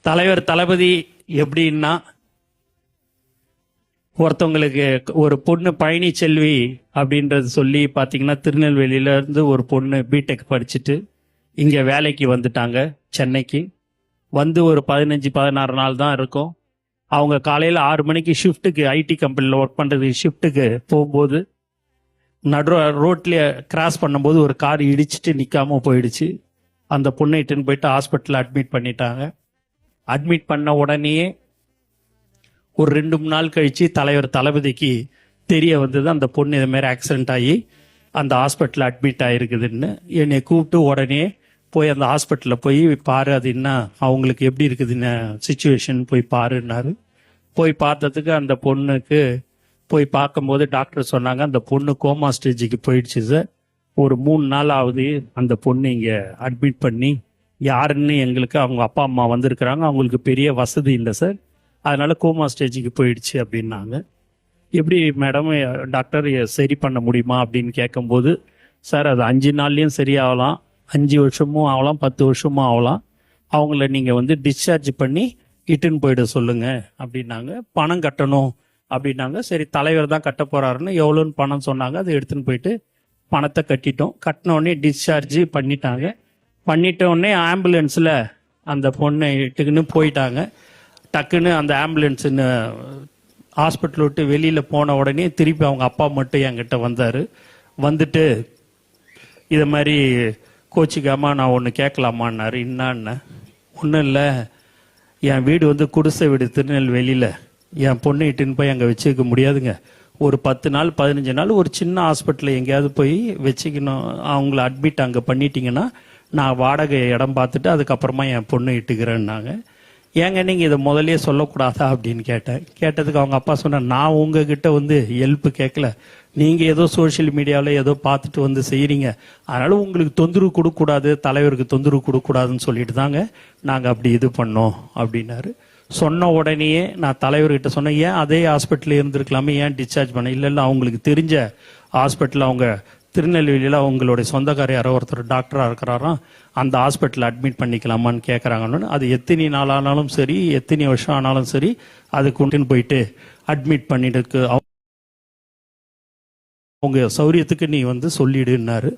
தலைவர் தளபதி எப்படின்னா, ஒருத்தவங்களுக்கு ஒரு பொண்ணு பழனிச்செல்வி அப்படின்றது சொல்லி பார்த்தீங்கன்னா, திருநெல்வேலியில இருந்து ஒரு பொண்ணு பிடெக் படிச்சுட்டு இங்கே வேலைக்கு வந்துட்டாங்க சென்னைக்கு. வந்து ஒரு 15-16 நாள் தான் இருக்கும். அவங்க காலையில் 6 மணிக்கு ஷிஃப்ட்டுக்கு, ஐடி கம்பெனியில் ஒர்க் பண்ணுறதுக்கு ஷிஃப்ட்டுக்கு போகும்போது நடு ரோட்லேயே கிராஸ் பண்ணும்போது ஒரு கார் இடிச்சிட்டு நிற்காம போயிடுச்சு. அந்த பொண்ணை இட்டுன்னு போயிட்டு ஹாஸ்பிட்டலில் அட்மிட் பண்ணிட்டாங்க. அட்மிட் பண்ண உடனேயே ஒரு 2-3 நாள் கழித்து தலைவர் தளபதிக்கு தெரிய வந்தது, அந்த பொண்ணு இதுமாரி ஆக்சிடென்ட் ஆகி அந்த ஹாஸ்பிட்டலில் அட்மிட் ஆகிருக்குதுன்னு. என்னை கூப்பிட்டு உடனே போய் அந்த ஹாஸ்பிட்டலில் போய் பாரு, அது என்ன அவங்களுக்கு எப்படி இருக்குதுன்னு சுச்சுவேஷன் போய் பாருன்னாரு. போய் பார்த்ததுக்கு அந்த பொண்ணுக்கு போய் பார்க்கும்போது டாக்டர் சொன்னாங்க, அந்த பொண்ணு கோமா ஸ்டேஜுக்கு போயிடுச்சு சார். ஒரு 3 நாள் ஆகுது அந்த பொண்ணு இங்கே அட்மிட் பண்ணி. யாருன்னு எங்களுக்கு அவங்க அப்பா அம்மா வந்திருக்கிறாங்க, அவங்களுக்கு பெரிய வசதி இல்லை சார், அதனால கோமா ஸ்டேஜுக்கு போயிடுச்சு அப்படின்னாங்க. எப்படி மேடம் டாக்டர் சரி பண்ண முடியுமா அப்படின்னு கேட்கும்போது, சார் அது 5 நாள்லேயும் சரியாகலாம், 5 வருஷமும் ஆகலாம், 10 வருஷமும் ஆகலாம். அவங்கள நீங்கள் டிஸ்சார்ஜ் பண்ணி இட்டுன்னு போயிட சொல்லுங்க அப்படின்னாங்க. பணம் கட்டணும் அப்படின்னாங்க. சரி, தலைவர் தான் கட்ட போறாருன்னு எவ்வளோன்னு பணம் சொன்னாங்க. அதை எடுத்துன்னு போயிட்டு பணத்தை கட்டிட்டோம். கட்டினோடனே டிஸ்சார்ஜ் பண்ணிட்டாங்க. பண்ணிட்டோடனே ஆம்புலன்ஸில் அந்த பொண்ணை இட்டுக்குன்னு போயிட்டாங்க. டக்குன்னு அந்த ஆம்புலன்ஸுன்னு ஹாஸ்பிட்டல் விட்டு வெளியில் போன உடனே திருப்பி அவங்க அப்பா மட்டும் என்கிட்ட வந்தார். வந்துட்டு இதை மாதிரி கோச்சிக்காமல் நான் ஒன்று கேட்கலாமான்னாரு. என்னான்னு? ஒன்றும் இல்லை, என் வீடு குடிசை வீடு திருநெல்வேலியில், என் பொண்ணு இட்டுன்னு போய் அங்கே வச்சுக்க முடியாதுங்க. ஒரு 10 நாள் 15 நாள் ஒரு சின்ன ஹாஸ்பிட்டலில் எங்கேயாவது போய் வச்சுக்கணும். அவங்கள அட்மிட் அங்கே பண்ணிட்டீங்கன்னா நான் வாடகை இடம் பார்த்துட்டு அதுக்கப்புறமா என் பொண்ணு இட்டுக்கிறேன்னாங்க. ஏங்க நீங்கள் இதை முதலே சொல்லக்கூடாதா அப்படின்னு கேட்டேன். கேட்டதுக்கு அவங்க அப்பா சொன்னார், நான் உங்ககிட்ட ஹெல்ப் கேட்கல, நீங்கள் ஏதோ சோஷியல் மீடியாவில் ஏதோ பார்த்துட்டு செய்கிறீங்க, அதனால உங்களுக்கு தொந்தரவு கொடுக்கக்கூடாது, தலைவருக்கு தொந்தரவு கொடுக்கக்கூடாதுன்னு சொல்லிட்டு தாங்க நாங்கள் அப்படி இது பண்ணோம் அப்படின்னாரு. சொன்ன உடனேயே நான் தலைவர்கிட்ட சொன்னேன், ஏன் அதே ஹாஸ்பிட்டலில் இருந்திருக்கலாமே, ஏன் டிஸ்சார்ஜ் பண்ண? இல்லை அவங்களுக்கு தெரிஞ்ச ஹாஸ்பிட்டலில், அவங்க திருநெல்வேலியில் அவங்களுடைய சொந்தக்கார யாரோ ஒருத்தர் டாக்டராக இருக்கிறாராம், அந்த ஹாஸ்பிட்டலில் அட்மிட் பண்ணிக்கலாமான்னு கேட்குறாங்கன்னு. அது எத்தனை நாள் ஆனாலும் சரி, எத்தனை வருஷம் ஆனாலும் சரி, அது கொண்டுன்னு போயிட்டு அட்மிட் பண்ணிட்டு அவங்க சௌரியத்துக்கு நீ சொல்லிடுன்னாரு.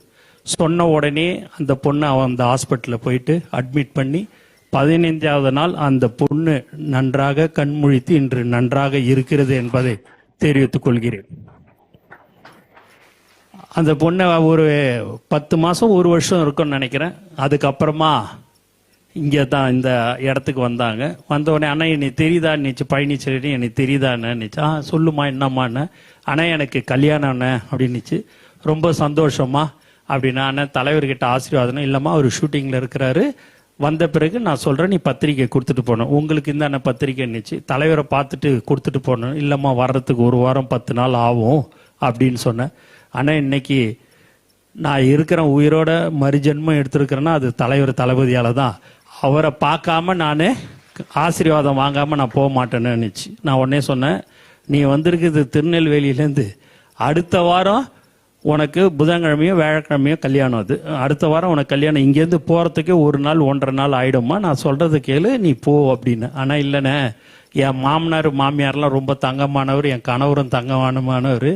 சொன்ன உடனே அந்த பொண்ணை அந்த ஹாஸ்பிட்டலில் போயிட்டு அட்மிட் பண்ணி 15வது நாள் அந்த பொண்ணு நன்றாக கண்முழித்து இன்று நன்றாக இருக்கிறது என்பதை தெரிவித்துக் கொள்கிறேன். அந்த பொண்ணை ஒரு 10 மாதம் 1 வருஷம் இருக்கும்னு நினைக்கிறேன். அதுக்கப்புறமா இங்கே தான் இந்த இடத்துக்கு வந்தாங்க. வந்தவுடனே, அண்ணா என்னை தெரியுதான்னுச்சு, பழனிச்செல்வி என்னை தெரியுதான்னுச்சு. சொல்லுமா என்னம்மான்னு. ஆனால் எனக்கு கல்யாணம் அண்ணன் அப்படின்னுச்சு. ரொம்ப சந்தோஷமா அப்படின்னா, அண்ணன் தலைவர்கிட்ட ஆசீர்வாதம். இல்லைம்மா அவர் ஷூட்டிங்கில் இருக்கிறாரு, வந்த பிறகு நான் சொல்கிறேன், நீ பத்திரிக்கை கொடுத்துட்டு போகணும், உங்களுக்கு இந்த அண்ணன் பத்திரிக்கைன்னுச்சு. தலைவரை பார்த்துட்டு கொடுத்துட்டு போகணும். இல்லைம்மா வர்றதுக்கு 1 வாரம் 10 நாள் ஆகும் அப்படின்னு சொன்னேன். ஆனால் இன்னைக்கு நான் இருக்கிறேன், உயிரோட மறுஜென்மம் எடுத்திருக்கிறேன்னா அது தலைவர் தளபதியால் தான். அவரை பார்க்காம நான் ஆசீர்வாதம் வாங்காமல் நான் போக மாட்டேன்னு நினச்சி நான் உடனே சொன்னேன், நீ வந்திருக்குது திருநெல்வேலியிலேருந்து, அடுத்த வாரம் உனக்கு புதன்கிழமையோ வியாழக்கிழமையோ கல்யாணம். அது அடுத்த வாரம் உனக்கு கல்யாணம். இங்கேருந்து போகிறதுக்கே 1 நாள் 1.5 நாள் ஆகிடுமா, நான் சொல்கிறது கேளு, நீ போ அப்படின்னு. ஆனால் இல்லைண்ணே, என் மாமனார் மாமியார்லாம் ரொம்ப தங்கமானவர், என் கணவரும் தங்கமானவர்.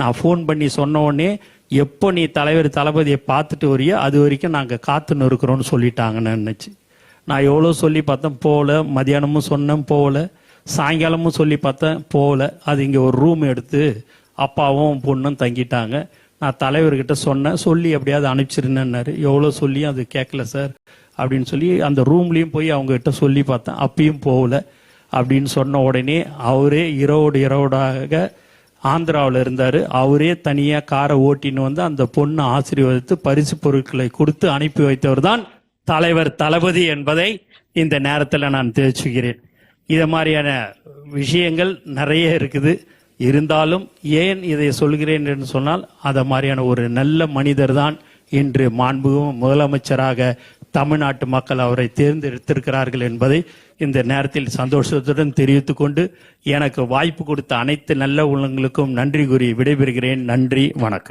நான் ஃபோன் பண்ணி சொன்ன உடனே, எப்போ நீ தலைவர் தளபதியை பார்த்துட்டு வரையோ அது வரைக்கும் நாங்கள் காத்துன்னு இருக்கிறோன்னு சொல்லிட்டாங்கன்னு நினச்சி. நான் எவ்வளோ சொல்லி பார்த்தேன், போகல. மதியானமும் சொன்னேன், போகல. சாயங்காலமும் சொல்லி பார்த்தேன், போகல. அது இங்கே ஒரு ரூம் எடுத்து அப்பாவும் பொண்ணும் தங்கிட்டாங்க. நான் தலைவர்கிட்ட சொன்னேன், சொல்லி எப்படியாவது அனுப்பிச்சிருந்தேன்னாரு. எவ்வளோ சொல்லியும் அது கேட்கல சார் அப்படின்னு சொல்லி அந்த ரூம்லேயும் போய் அவங்ககிட்ட சொல்லி பார்த்தேன், அப்பயும் போகல அப்படின்னு சொன்ன உடனே அவரே இரவோடாக ஆந்திராவில் இருந்தார். அவரே தனியாக காரை ஓட்டின்னு அந்த பொண்ணை ஆசீர்வதித்து பரிசு பொருட்களை கொடுத்து அனுப்பி வைத்தவர் தான் தலைவர் தளபதி என்பதை இந்த நேரத்தில் நான் தெரிவிச்சுக்கிறேன். இதை மாதிரியான விஷயங்கள் நிறைய இருக்குது. இருந்தாலும் ஏன் இதை சொல்கிறேன் என்று சொன்னால், அதை மாதிரியான ஒரு நல்ல மனிதர் தான் இன்று மாண்புமிகு முதலமைச்சராக தமிழ்நாட்டு மக்கள் அவரை தேர்ந்தெடுத்திருக்கிறார்கள் என்பதை இந்த நேரத்தில் சந்தோஷத்துடன் தெரிவித்துக் கொண்டு, எனக்கு வாய்ப்பு கொடுத்த அனைத்து நல்ல உள்ளங்களுக்கும் நன்றி கூறி விடைபெறுகிறேன். நன்றி, வணக்கம்.